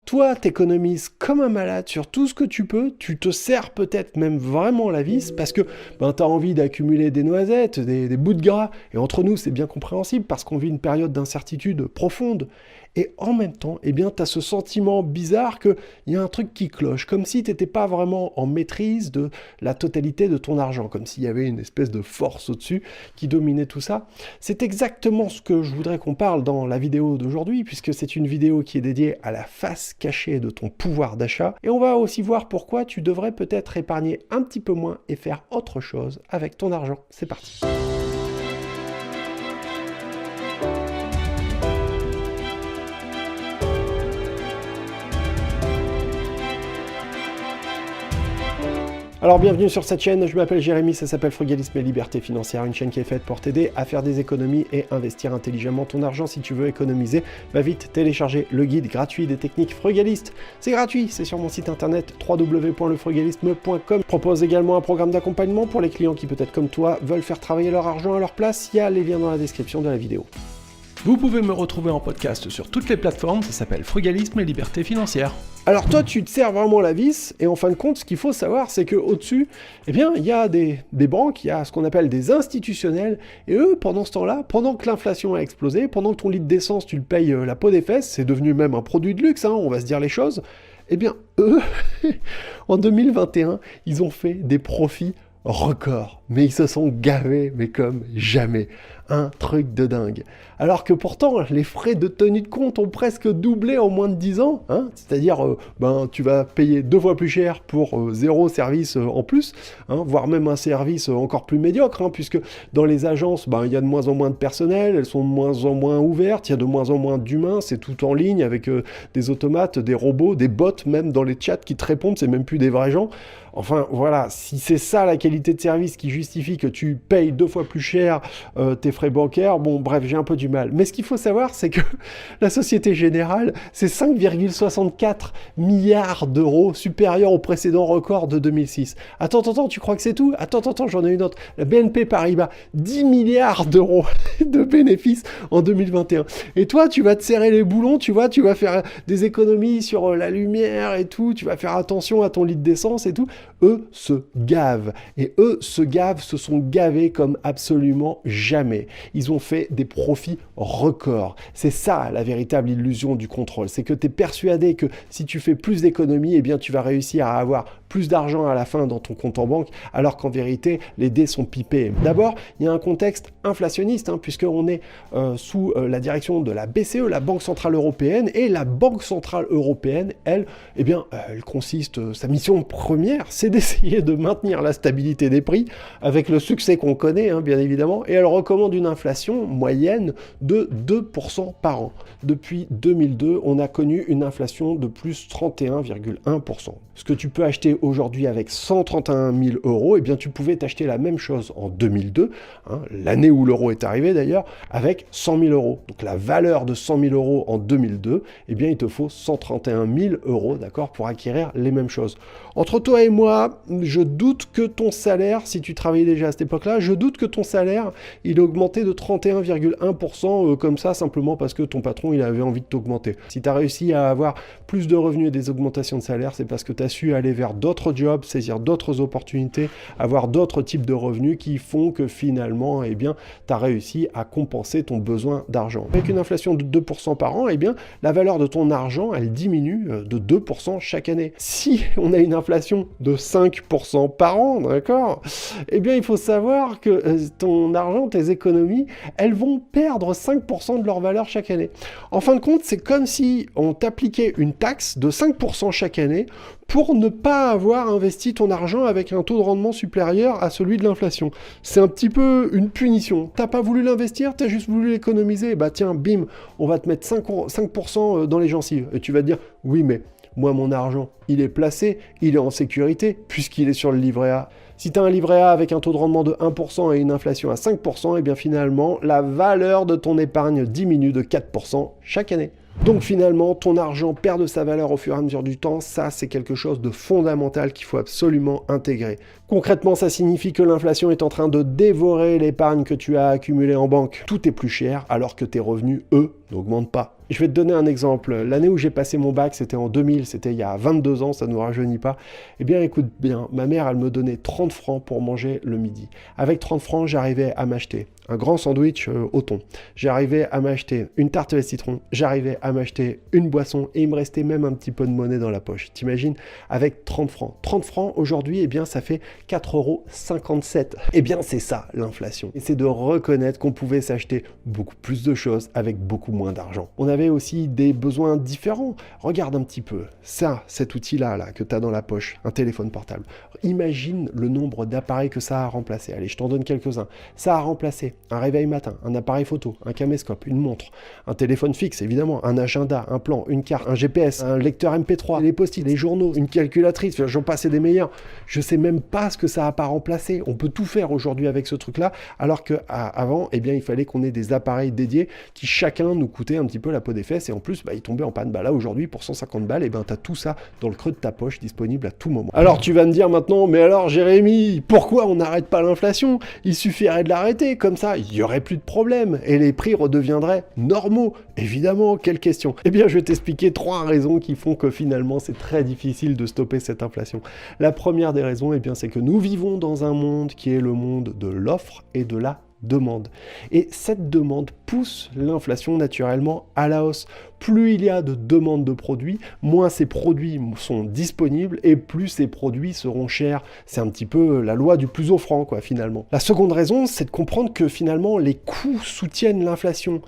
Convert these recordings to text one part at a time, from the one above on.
Toi, t'économises comme un malade sur tout ce que tu peux, tu te serres peut-être même vraiment la vis parce que t'as envie d'accumuler des noisettes, des bouts de gras. Et entre nous, c'est bien compréhensible parce qu'on vit une période d'incertitude profonde. Et en même temps, t'as ce sentiment bizarre qu'il y a un truc qui cloche, comme si t'étais pas vraiment en maîtrise de la totalité de ton argent, comme s'il y avait une espèce de force au-dessus qui dominait tout ça. C'est exactement ce que je voudrais qu'on parle dans la vidéo d'aujourd'hui, puisque c'est une vidéo qui est dédiée à la face cachée de ton pouvoir d'achat. Et on va aussi voir pourquoi tu devrais peut-être épargner un petit peu moins et faire autre chose avec ton argent. C'est parti. Alors bienvenue sur cette chaîne, je m'appelle Jérémy, ça s'appelle Frugalisme et Liberté Financière, une chaîne qui est faite pour t'aider à faire des économies et investir intelligemment ton argent. Si tu veux économiser, va vite télécharger le guide gratuit des techniques frugalistes. C'est gratuit, c'est sur mon site internet www.lefrugalisme.com. Je propose également un programme d'accompagnement pour les clients qui peut-être comme toi veulent faire travailler leur argent à leur place. Il y a les liens dans la description de la vidéo. Vous pouvez me retrouver en podcast sur toutes les plateformes, ça s'appelle Frugalisme et Liberté Financière. Alors toi, tu te serres vraiment la vis, et en fin de compte, ce qu'il faut savoir, c'est qu'au-dessus, il y a des banques, il y a ce qu'on appelle des institutionnels, et eux, pendant ce temps-là, pendant que l'inflation a explosé, pendant que ton litre d'essence, tu le payes la peau des fesses, c'est devenu même un produit de luxe, on va se dire les choses, eux, en 2021, ils ont fait des profits records, mais ils se sont gavés, mais comme jamais. Un truc de dingue. Alors que pourtant, les frais de tenue de compte ont presque doublé en moins de 10 ans. C'est-à-dire, tu vas payer 2 fois plus cher pour 0 service en plus, voire même un service encore plus médiocre, puisque dans les agences, il y a de moins en moins de personnel, elles sont de moins en moins ouvertes, il y a de moins en moins d'humains, c'est tout en ligne avec des automates, des robots, des bots même dans les chats qui te répondent, c'est même plus des vrais gens. Enfin, voilà, si c'est ça la qualité de service qui justifie que tu payes 2 fois plus cher tes frais bancaires, bon, bref, j'ai un peu du mal. Mais ce qu'il faut savoir, c'est que la Société Générale, c'est 5,64 milliards d'euros, supérieur au précédent record de 2006. Attends, tu crois que c'est tout? Attends, j'en ai une autre. La BNP Paribas, 10 milliards d'euros de bénéfices en 2021. Et toi, tu vas te serrer les boulons, tu vas faire des économies sur la lumière et tout, tu vas faire attention à ton litre d'essence et tout. Eux se gavent. Et eux se sont gavés comme absolument jamais. Ils ont fait des profits records. C'est ça la véritable illusion du contrôle. C'est que tu es persuadé que si tu fais plus d'économies, tu vas réussir à avoir plus d'argent à la fin dans ton compte en banque, alors qu'en vérité, les dés sont pipés. D'abord, il y a un contexte inflationniste, puisqu'on est sous la direction de la BCE, la Banque Centrale Européenne, et la Banque Centrale Européenne, elle consiste, sa mission première, c'est d'essayer de maintenir la stabilité des prix, avec le succès qu'on connaît, bien évidemment, et elle recommande une inflation moyenne de 2% par an. Depuis 2002, on a connu une inflation de plus 31,1%. Ce que tu peux acheter aujourd'hui avec 131 000 euros, tu pouvais t'acheter la même chose en 2002, l'année où l'euro est arrivé d'ailleurs, avec 100 000 euros. Donc la valeur de 100 000 euros en 2002, il te faut 131 000 euros, d'accord, pour acquérir les mêmes choses. Entre toi et moi, je doute que ton salaire, si tu travaillais déjà à cette époque-là, je doute que ton salaire, il a augmenté de 31,1% comme ça, simplement parce que ton patron, il avait envie de t'augmenter. Si tu as réussi à avoir plus de revenus et des augmentations de salaire, c'est parce que tu as su aller vers d'autres jobs, saisir d'autres opportunités, avoir d'autres types de revenus qui font que finalement, tu as réussi à compenser ton besoin d'argent. Avec une inflation de 2% par an, la valeur de ton argent, elle diminue de 2% chaque année. Si on a une inflation de 5% par an, d'accord, il faut savoir que ton argent, tes économies, elles vont perdre 5% de leur valeur chaque année. En fin de compte, c'est comme si on t'appliquait une taxe de 5% chaque année pour ne pas avoir investi ton argent avec un taux de rendement supérieur à celui de l'inflation. C'est un petit peu une punition. T'as pas voulu l'investir, t'as juste voulu l'économiser, tiens, bim, on va te mettre 5% dans les gencives. Et tu vas te dire, oui, mais moi, mon argent, il est placé, il est en sécurité, puisqu'il est sur le livret A. Si tu as un livret A avec un taux de rendement de 1% et une inflation à 5%, finalement, la valeur de ton épargne diminue de 4% chaque année. Donc finalement, ton argent perd de sa valeur au fur et à mesure du temps. Ça, c'est quelque chose de fondamental qu'il faut absolument intégrer. Concrètement, ça signifie que l'inflation est en train de dévorer l'épargne que tu as accumulée en banque. Tout est plus cher alors que tes revenus, eux, n'augmentent pas. Je vais te donner un exemple. L'année où j'ai passé mon bac, c'était en 2000, c'était il y a 22 ans, ça ne nous rajeunit pas. Eh bien, écoute bien, ma mère, elle me donnait 30 francs pour manger le midi. Avec 30 francs, j'arrivais à m'acheter un grand sandwich au thon. J'arrivais à m'acheter une tarte au citron. J'arrivais à m'acheter une boisson et il me restait même un petit peu de monnaie dans la poche. T'imagines, avec 30 francs. 30 francs aujourd'hui, eh bien, ça fait 4,57 €. Eh bien, c'est ça l'inflation. Et c'est de reconnaître qu'on pouvait s'acheter beaucoup plus de choses avec beaucoup moins d'argent. On avait aussi des besoins différents. Regarde un petit peu ça, cet outil-là là, que tu as dans la poche, un téléphone portable. Imagine le nombre d'appareils que ça a remplacé. Allez, je t'en donne quelques-uns. Ça a remplacé un réveil matin, un appareil photo, un caméscope, une montre, un téléphone fixe évidemment, un agenda, un plan, une carte, un GPS, un lecteur MP3, les post-it, les journaux, une calculatrice, j'en passe des meilleurs. Je sais même pas ce que ça a pas remplacé. On peut tout faire aujourd'hui avec ce truc-là, alors qu'avant, eh bien, il fallait qu'on ait des appareils dédiés qui chacun nous coûtait un petit peu la peau des fesses et en plus, ils tombaient en panne. Là aujourd'hui, pour 150 balles, eh ben, tu as tout ça dans le creux de ta poche, disponible à tout moment. Alors tu vas me dire maintenant, mais alors Jérémy, pourquoi on n'arrête pas l'inflation? Il suffirait de l'arrêter, comme ça, il n'y aurait plus de problème et les prix redeviendraient normaux. Évidemment, quelle question? Eh bien, je vais t'expliquer 3 raisons qui font que finalement, c'est très difficile de stopper cette inflation. La première des raisons, eh bien, c'est que nous vivons dans un monde qui est le monde de l'offre et de la demande. Et cette demande pousse l'inflation naturellement à la hausse. Plus il y a de demandes de produits, moins ces produits sont disponibles et plus ces produits seront chers. C'est un petit peu la loi du plus offrant, quoi, finalement. La seconde raison, c'est de comprendre que finalement, les coûts soutiennent l'inflation.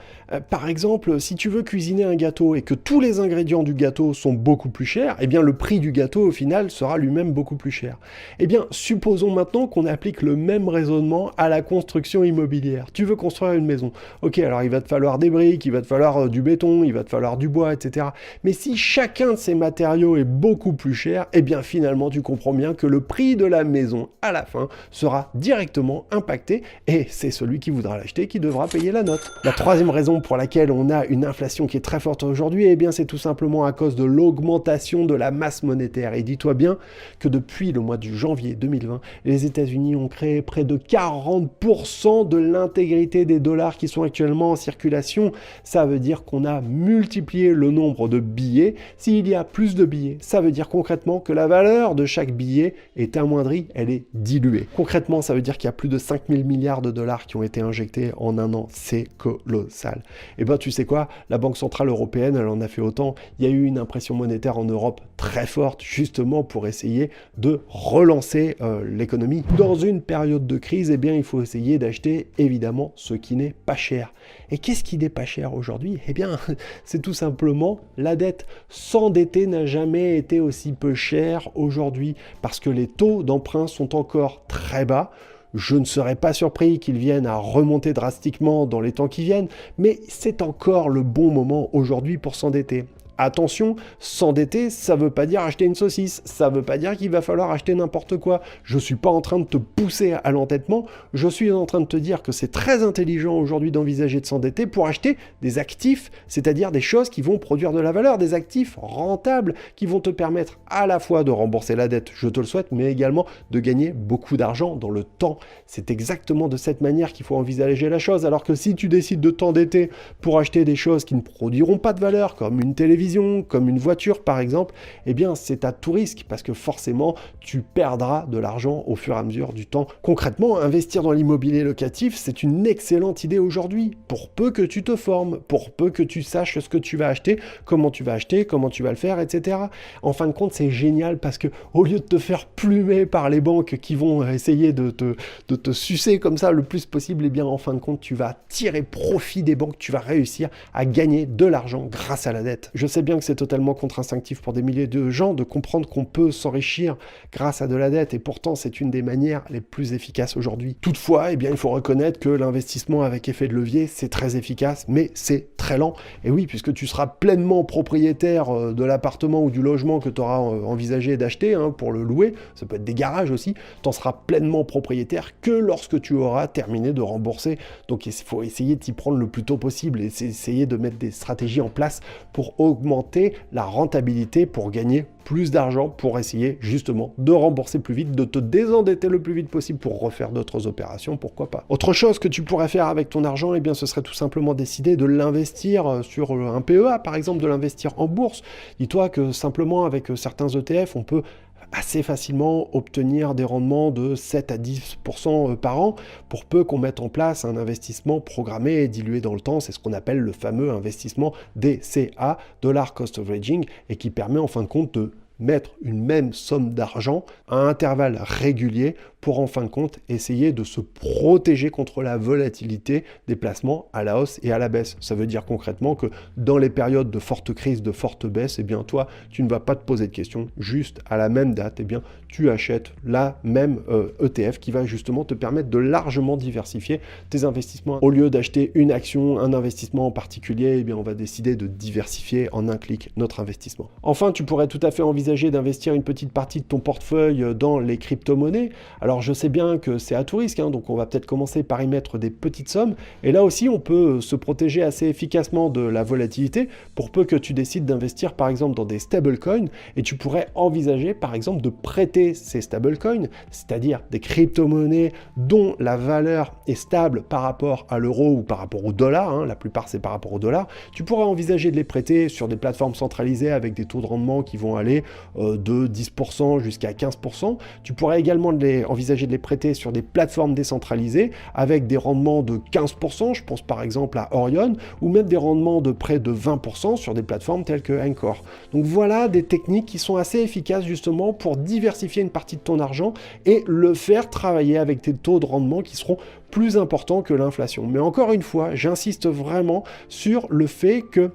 Par exemple, si tu veux cuisiner un gâteau et que tous les ingrédients du gâteau sont beaucoup plus chers, eh bien, le prix du gâteau, au final, sera lui-même beaucoup plus cher. Eh bien, supposons maintenant qu'on applique le même raisonnement à la construction immobilière. Tu veux construire une maison. Ok, alors il va te falloir des briques, il va te falloir du béton, il va te falloir du bois, etc. Mais si chacun de ces matériaux est beaucoup plus cher, eh bien finalement tu comprends bien que le prix de la maison à la fin sera directement impacté et c'est celui qui voudra l'acheter qui devra payer la note. La troisième raison pour laquelle on a une inflation qui est très forte aujourd'hui, eh bien c'est tout simplement à cause de l'augmentation de la masse monétaire. Et dis-toi bien que depuis le mois de janvier 2020, les États-Unis ont créé près de 40% de l'intégrité des dollars qui sont actuellement en circulation. Ça veut dire qu'on a multiplié le nombre de billets. S'il y a plus de billets, ça veut dire concrètement que la valeur de chaque billet est amoindrie, elle est diluée. Concrètement, ça veut dire qu'il y a plus de 5 000 milliards de dollars qui ont été injectés en un an. C'est colossal. Et ben tu sais quoi, la Banque Centrale Européenne, elle en a fait autant. Il y a eu une impression monétaire en Europe très forte, justement pour essayer de relancer l'économie. Dans une période de crise, eh bien, il faut essayer d'acheter évidemment ce qui n'est pas cher. Et qu'est-ce qui n'est pas cher aujourd'hui? Eh bien, c'est tout simplement la dette. S'endetter n'a jamais été aussi peu cher aujourd'hui parce que les taux d'emprunt sont encore très bas. Je ne serais pas surpris qu'ils viennent à remonter drastiquement dans les temps qui viennent, mais c'est encore le bon moment aujourd'hui pour s'endetter. Attention, s'endetter, ça veut pas dire acheter une saucisse, ça veut pas dire qu'il va falloir acheter n'importe quoi. Je suis pas en train de te pousser à l'endettement, je suis en train de te dire que c'est très intelligent aujourd'hui d'envisager de s'endetter pour acheter des actifs, c'est-à-dire des choses qui vont produire de la valeur, des actifs rentables qui vont te permettre à la fois de rembourser la dette, je te le souhaite, mais également de gagner beaucoup d'argent dans le temps. C'est exactement de cette manière qu'il faut envisager la chose, alors que si tu décides de t'endetter pour acheter des choses qui ne produiront pas de valeur, comme une télévision, comme une voiture par exemple, eh bien c'est à tout risque parce que forcément tu perdras de l'argent au fur et à mesure du temps. Concrètement, investir dans l'immobilier locatif, c'est une excellente idée aujourd'hui, pour peu que tu te formes, pour peu que tu saches ce que tu vas acheter, comment tu vas le faire, etc. En fin de compte, c'est génial parce que au lieu de te faire plumer par les banques qui vont essayer de te sucer comme ça le plus possible, eh bien en fin de compte, tu vas tirer profit des banques, tu vas réussir à gagner de l'argent grâce à la dette. Je sais bien que c'est totalement contre-instinctif pour des milliers de gens de comprendre qu'on peut s'enrichir grâce à de la dette et pourtant c'est une des manières les plus efficaces aujourd'hui. Toutefois, eh bien, il faut reconnaître que l'investissement avec effet de levier, c'est très efficace, mais c'est très lent. Et oui, puisque tu seras pleinement propriétaire de l'appartement ou du logement que tu auras envisagé d'acheter pour le louer, ça peut être des garages aussi, tu en seras pleinement propriétaire que lorsque tu auras terminé de rembourser. Donc il faut essayer de t'y prendre le plus tôt possible et essayer de mettre des stratégies en place pour augmenter augmenter la rentabilité pour gagner plus d'argent, pour essayer justement de rembourser plus vite, de te désendetter le plus vite possible pour refaire d'autres opérations, pourquoi pas. Autre chose que tu pourrais faire avec ton argent, eh bien ce serait tout simplement décider de l'investir sur un PEA, par exemple, de l'investir en bourse. Dis-toi que simplement avec certains ETF, on peut assez facilement obtenir des rendements de 7 à 10% par an, pour peu qu'on mette en place un investissement programmé et dilué dans le temps. C'est ce qu'on appelle le fameux investissement DCA, Dollar Cost Averaging, et qui permet en fin de compte de mettre une même somme d'argent à intervalles réguliers pour en fin de compte essayer de se protéger contre la volatilité des placements à la hausse et à la baisse. Ça veut dire concrètement que dans les périodes de forte crise, de forte baisse, eh bien toi, tu ne vas pas te poser de questions, juste à la même date, eh bien tu achètes la même ETF qui va justement te permettre de largement diversifier tes investissements. Au lieu d'acheter une action, un investissement en particulier, eh bien on va décider de diversifier en un clic notre investissement. Enfin, tu pourrais tout à fait envisager d'investir une petite partie de ton portefeuille dans les crypto-monnaies. Alors je sais bien que c'est à tout risque, donc on va peut-être commencer par y mettre des petites sommes. Et là aussi, on peut se protéger assez efficacement de la volatilité pour peu que tu décides d'investir par exemple dans des stablecoins. Et tu pourrais envisager par exemple de prêter ces stablecoins, c'est-à-dire des crypto-monnaies dont la valeur est stable par rapport à l'euro ou par rapport au dollar. La plupart c'est par rapport au dollar. Tu pourrais envisager de les prêter sur des plateformes centralisées avec des taux de rendement qui vont aller de 10% jusqu'à 15%. Tu pourrais également envisager de les prêter sur des plateformes décentralisées avec des rendements de 15%, je pense par exemple à Orion, ou même des rendements de près de 20% sur des plateformes telles que Anchor. Donc voilà des techniques qui sont assez efficaces justement pour diversifier une partie de ton argent et le faire travailler avec des taux de rendement qui seront plus importants que l'inflation. Mais encore une fois, j'insiste vraiment sur le fait que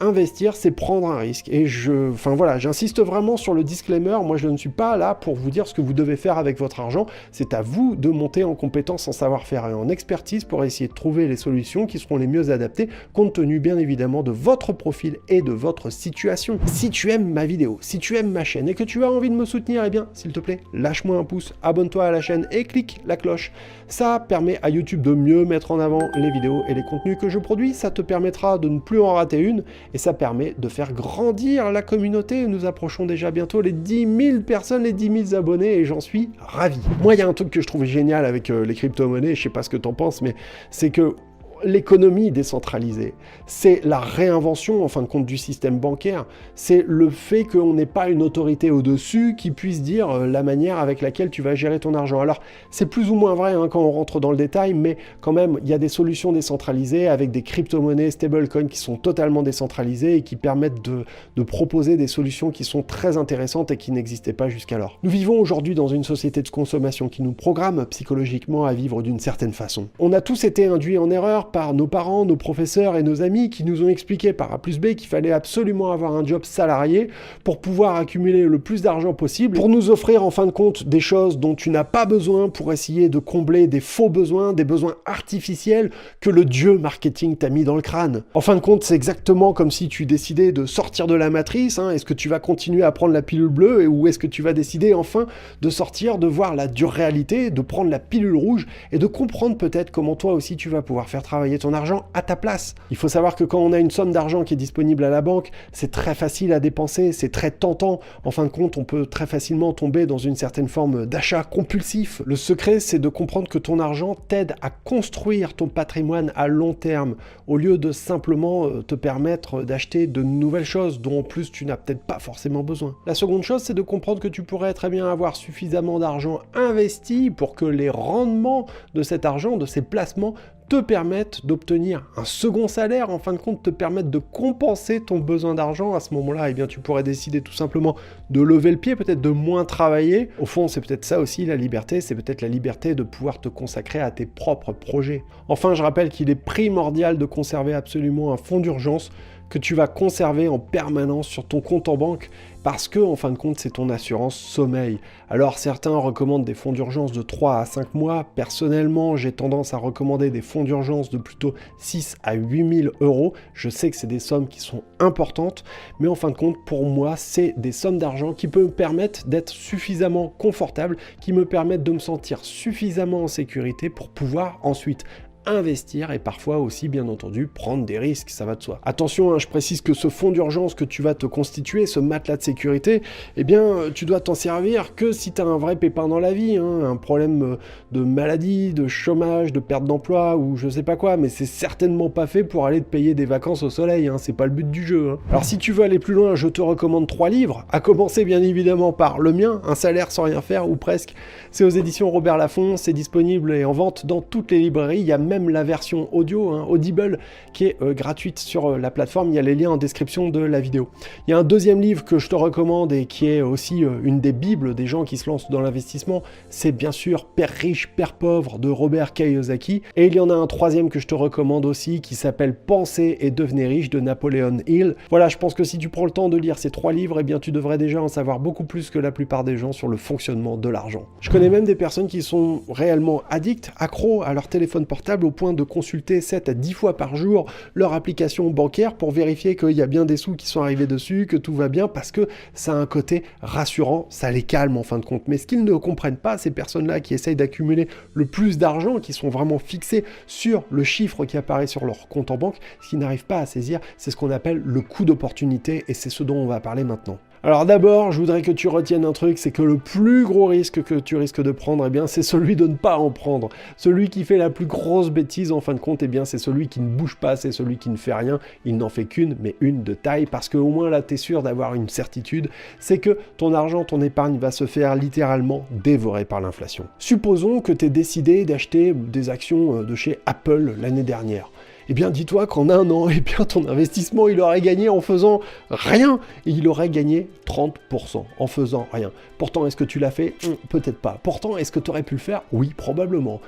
investir, c'est prendre un risque. Et j'insiste vraiment sur le disclaimer. Moi, je ne suis pas là pour vous dire ce que vous devez faire avec votre argent. C'est à vous de monter en compétence, en savoir-faire et en expertise pour essayer de trouver les solutions qui seront les mieux adaptées, compte tenu bien évidemment de votre profil et de votre situation. Si tu aimes ma vidéo, si tu aimes ma chaîne et que tu as envie de me soutenir, eh bien, s'il te plaît, lâche-moi un pouce, abonne-toi à la chaîne et clique la cloche. Ça permet à YouTube de mieux mettre en avant les vidéos et les contenus que je produis. Ça te permettra de ne plus en rater une. Et ça permet de faire grandir la communauté. Nous approchons déjà bientôt les 10 000 personnes, les 10 000 abonnés, et j'en suis ravi. Moi, il y a un truc que je trouve génial avec les crypto-monnaies, je sais pas ce que t'en penses, mais c'est que l'économie décentralisée, c'est la réinvention en fin de compte du système bancaire, c'est le fait qu'on n'ait pas une autorité au-dessus qui puisse dire la manière avec laquelle tu vas gérer ton argent. Alors c'est plus ou moins vrai quand on rentre dans le détail, mais quand même il y a des solutions décentralisées avec des crypto-monnaies, stablecoins qui sont totalement décentralisées et qui permettent de proposer des solutions qui sont très intéressantes et qui n'existaient pas jusqu'alors. Nous vivons aujourd'hui dans une société de consommation qui nous programme psychologiquement à vivre d'une certaine façon. On a tous été induits en erreur par nos parents, nos professeurs et nos amis qui nous ont expliqué par A plus B qu'il fallait absolument avoir un job salarié pour pouvoir accumuler le plus d'argent possible, pour nous offrir en fin de compte des choses dont tu n'as pas besoin pour essayer de combler des faux besoins, des besoins artificiels que le dieu marketing t'a mis dans le crâne. En fin de compte, c'est exactement comme si tu décidais de sortir de la matrice. Est-ce que tu vas continuer à prendre la pilule bleue ou est-ce que tu vas décider enfin de sortir, de voir la dure réalité, de prendre la pilule rouge et de comprendre peut-être comment toi aussi tu vas pouvoir faire travailler ton argent à ta place. Il faut savoir que quand on a une somme d'argent qui est disponible à la banque, c'est très facile à dépenser, c'est très tentant. En fin de compte, on peut très facilement tomber dans une certaine forme d'achat compulsif. Le secret, c'est de comprendre que ton argent t'aide à construire ton patrimoine à long terme, au lieu de simplement te permettre d'acheter de nouvelles choses dont en plus tu n'as peut-être pas forcément besoin. La seconde chose, c'est de comprendre que tu pourrais très bien avoir suffisamment d'argent investi pour que les rendements de cet argent, de ces placements, te permettent d'obtenir un second salaire, en fin de compte te permettent de compenser ton besoin d'argent. À ce moment-là, eh bien, tu pourrais décider tout simplement de lever le pied, peut-être de moins travailler. Au fond, c'est peut-être ça aussi la liberté, c'est peut-être la liberté de pouvoir te consacrer à tes propres projets. Enfin, je rappelle qu'il est primordial de conserver absolument un fonds d'urgence que tu vas conserver en permanence sur ton compte en banque parce que, en fin de compte, c'est ton assurance sommeil. Alors, certains recommandent des fonds d'urgence de 3 à 5 mois. Personnellement, j'ai tendance à recommander des fonds d'urgence de plutôt 6 à 8 000 euros. Je sais que c'est des sommes qui sont importantes, mais en fin de compte, pour moi, c'est des sommes d'argent qui peuvent me permettre d'être suffisamment confortable, qui me permettent de me sentir suffisamment en sécurité pour pouvoir ensuite investir et parfois aussi, bien entendu, prendre des risques, ça va de soi. Attention, je précise que ce fonds d'urgence que tu vas te constituer, ce matelas de sécurité, eh bien, tu dois t'en servir que si tu as un vrai pépin dans la vie, un problème de maladie, de chômage, de perte d'emploi ou je sais pas quoi, mais c'est certainement pas fait pour aller te payer des vacances au soleil, c'est pas le but du jeu. Alors si tu veux aller plus loin, je te recommande 3 livres, à commencer bien évidemment par le mien, Un salaire sans rien faire, ou presque. C'est aux éditions Robert Laffont, c'est disponible et en vente dans toutes les librairies, il y a même la version audio, Audible, qui est gratuite sur la plateforme, il y a les liens en description de la vidéo. Il y a un deuxième livre que je te recommande et qui est aussi une des bibles des gens qui se lancent dans l'investissement, c'est bien sûr Père riche, Père pauvre de Robert Kiyosaki. Et il y en a un troisième que je te recommande aussi qui s'appelle Pensez et devenez riche de Napoleon Hill. Voilà, je pense que si tu prends le temps de lire ces 3 livres, eh bien tu devrais déjà en savoir beaucoup plus que la plupart des gens sur le fonctionnement de l'argent. Je connais même des personnes qui sont réellement addicts, accros à leur téléphone portable au point de consulter 7 à 10 fois par jour leur application bancaire pour vérifier qu'il y a bien des sous qui sont arrivés dessus, que tout va bien, parce que ça a un côté rassurant, ça les calme en fin de compte. Mais ce qu'ils ne comprennent pas, ces personnes-là qui essayent d'accumuler le plus d'argent, qui sont vraiment fixées sur le chiffre qui apparaît sur leur compte en banque, ce qu'ils n'arrivent pas à saisir, c'est ce qu'on appelle le coût d'opportunité, et c'est ce dont on va parler maintenant. Alors d'abord, je voudrais que tu retiennes un truc, c'est que le plus gros risque que tu risques de prendre, eh bien, c'est celui de ne pas en prendre. Celui qui fait la plus grosse bêtise, en fin de compte, eh bien, c'est celui qui ne bouge pas, c'est celui qui ne fait rien. Il n'en fait qu'une, mais une de taille, parce qu'au moins là, tu es sûr d'avoir une certitude, c'est que ton argent, ton épargne va se faire littéralement dévorer par l'inflation. Supposons que tu aies décidé d'acheter des actions de chez Apple l'année dernière. Eh bien, dis-toi qu'en un an, eh bien, ton investissement, il aurait gagné en faisant rien. Et il aurait gagné 30% en faisant rien. Pourtant, est-ce que tu l'as fait? Peut-être pas. Pourtant, est-ce que tu aurais pu le faire? Oui, probablement.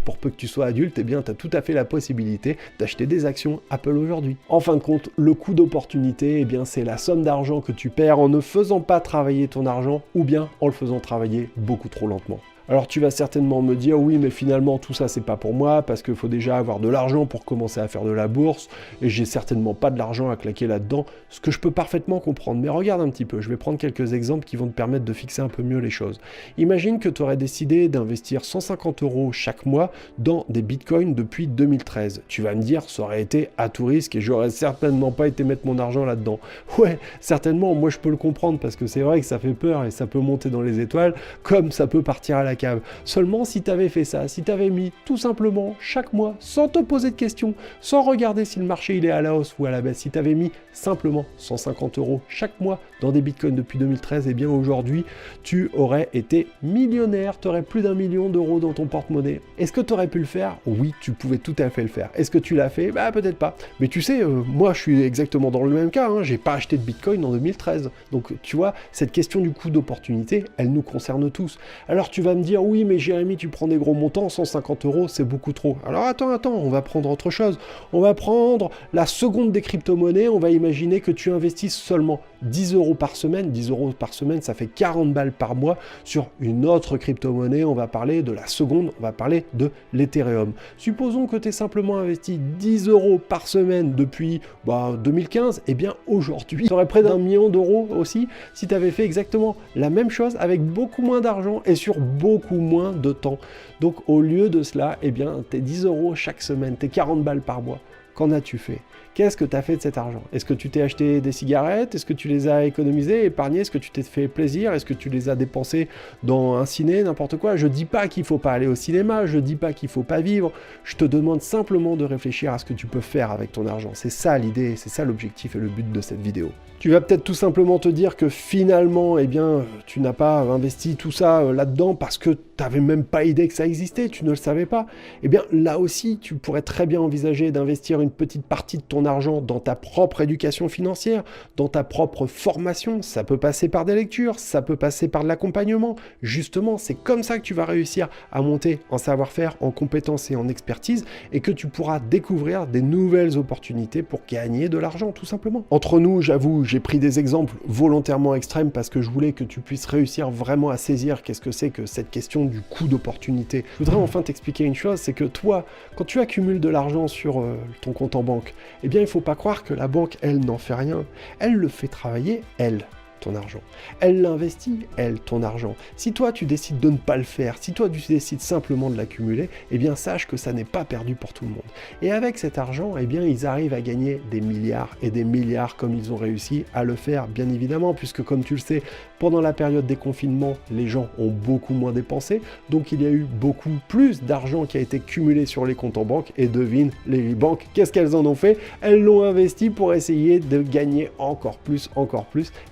Pour peu que tu sois adulte, eh bien, tu as tout à fait la possibilité d'acheter des actions Apple aujourd'hui. En fin de compte, le coût d'opportunité, eh bien, c'est la somme d'argent que tu perds en ne faisant pas travailler ton argent ou bien en le faisant travailler beaucoup trop lentement. Alors tu vas certainement me dire, oui, mais finalement tout ça c'est pas pour moi, parce qu'il faut déjà avoir de l'argent pour commencer à faire de la bourse, et j'ai certainement pas de l'argent à claquer là-dedans, ce que je peux parfaitement comprendre. Mais regarde un petit peu, je vais prendre quelques exemples qui vont te permettre de fixer un peu mieux les choses. Imagine que tu aurais décidé d'investir 150 € chaque mois dans des bitcoins depuis 2013. Tu vas me dire, ça aurait été à tout risque et j'aurais certainement pas été mettre mon argent là-dedans. Ouais, certainement, moi je peux le comprendre, parce que c'est vrai que ça fait peur et ça peut monter dans les étoiles, comme ça peut partir à la cave. Seulement si tu avais fait ça, si tu avais mis tout simplement chaque mois, sans te poser de questions, sans regarder si le marché il est à la hausse ou à la baisse, si tu avais mis simplement 150 € chaque mois dans des bitcoins depuis 2013, eh bien aujourd'hui tu aurais été millionnaire, tu aurais plus d'1 million d'euros dans ton porte-monnaie. Est-ce que tu aurais pu le faire? Oui, tu pouvais tout à fait le faire. Est-ce que tu l'as fait? Bah peut-être pas. Mais tu sais, moi je suis exactement dans le même cas, j'ai pas acheté de bitcoin en 2013. Donc tu vois, cette question du coût d'opportunité, elle nous concerne tous. Alors tu vas me dire, oui mais Jérémy, tu prends des gros montants, 150 € c'est beaucoup trop. Alors attends, on va prendre autre chose. On va prendre la seconde des crypto-monnaies, on va imaginer que tu investisses seulement 10 € par semaine. 10 € par semaine, ça fait 40 balles par mois sur une autre crypto-monnaie. On va parler de la seconde, on va parler de l'Ethereum. Supposons que tu aies simplement investi 10 € par semaine depuis 2015, et bien aujourd'hui, tu aurais près d'1 million d'euros aussi si tu avais fait exactement la même chose avec beaucoup moins d'argent et sur beaucoup moins de temps. Donc au lieu de cela, eh bien tes 10 € chaque semaine, tes 40 balles par mois, qu'en as-tu fait? Qu'est-ce que tu as fait de cet argent? Est-ce que tu t'es acheté des cigarettes? Est-ce que tu les as économisées, épargnées? Est-ce que tu t'es fait plaisir? Est-ce que tu les as dépensés dans un ciné, n'importe quoi? Je dis pas qu'il faut pas aller au cinéma, je dis pas qu'il faut pas vivre, je te demande simplement de réfléchir à ce que tu peux faire avec ton argent. C'est ça l'idée, c'est ça l'objectif et le but de cette vidéo. Tu vas peut-être tout simplement te dire que finalement, eh bien, tu n'as pas investi tout ça là-dedans parce que tu n'avais même pas idée que ça existait, tu ne le savais pas. Eh bien, là aussi, tu pourrais très bien envisager d'investir une petite partie de ton argent dans ta propre éducation financière, dans ta propre formation. Ça peut passer par des lectures, ça peut passer par de l'accompagnement. Justement, c'est comme ça que tu vas réussir à monter en savoir-faire, en compétences et en expertise, et que tu pourras découvrir des nouvelles opportunités pour gagner de l'argent, tout simplement. Entre nous, j'avoue, j'ai pris des exemples volontairement extrêmes parce que je voulais que tu puisses réussir vraiment à saisir qu'est-ce que c'est que cette question du coût d'opportunité. Je voudrais enfin t'expliquer une chose, c'est que toi, quand tu accumules de l'argent sur ton compte en banque, eh bien il ne faut pas croire que la banque, elle, n'en fait rien. Elle le fait travailler, elle. ton argent. Elle l'investit, elle, ton argent. Si toi, tu décides de ne pas le faire, si toi, tu décides simplement de l'accumuler, eh bien, sache que ça n'est pas perdu pour tout le monde. Et avec cet argent, eh bien, ils arrivent à gagner des milliards et des milliards comme ils ont réussi à le faire, bien évidemment, puisque comme tu le sais, pendant la période des confinements, les gens ont beaucoup moins dépensé, donc il y a eu beaucoup plus d'argent qui a été cumulé sur les comptes en banque, et devine, les banques, qu'est-ce qu'elles en ont fait? Elles l'ont investi pour essayer de gagner encore plus,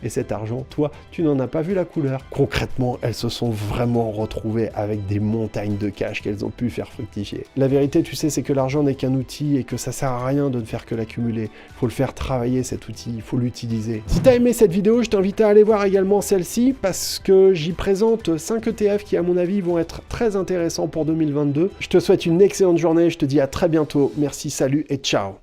et cet argent, toi, tu n'en as pas vu la couleur. Concrètement, elles se sont vraiment retrouvées avec des montagnes de cash qu'elles ont pu faire fructifier. La vérité, tu sais, c'est que l'argent n'est qu'un outil et que ça sert à rien de ne faire que l'accumuler. Il faut le faire travailler, cet outil, il faut l'utiliser. Si tu as aimé cette vidéo, je t'invite à aller voir également celle-ci parce que j'y présente 5 ETF qui, à mon avis, vont être très intéressants pour 2022. Je te souhaite une excellente journée, je te dis à très bientôt. Merci, salut et ciao.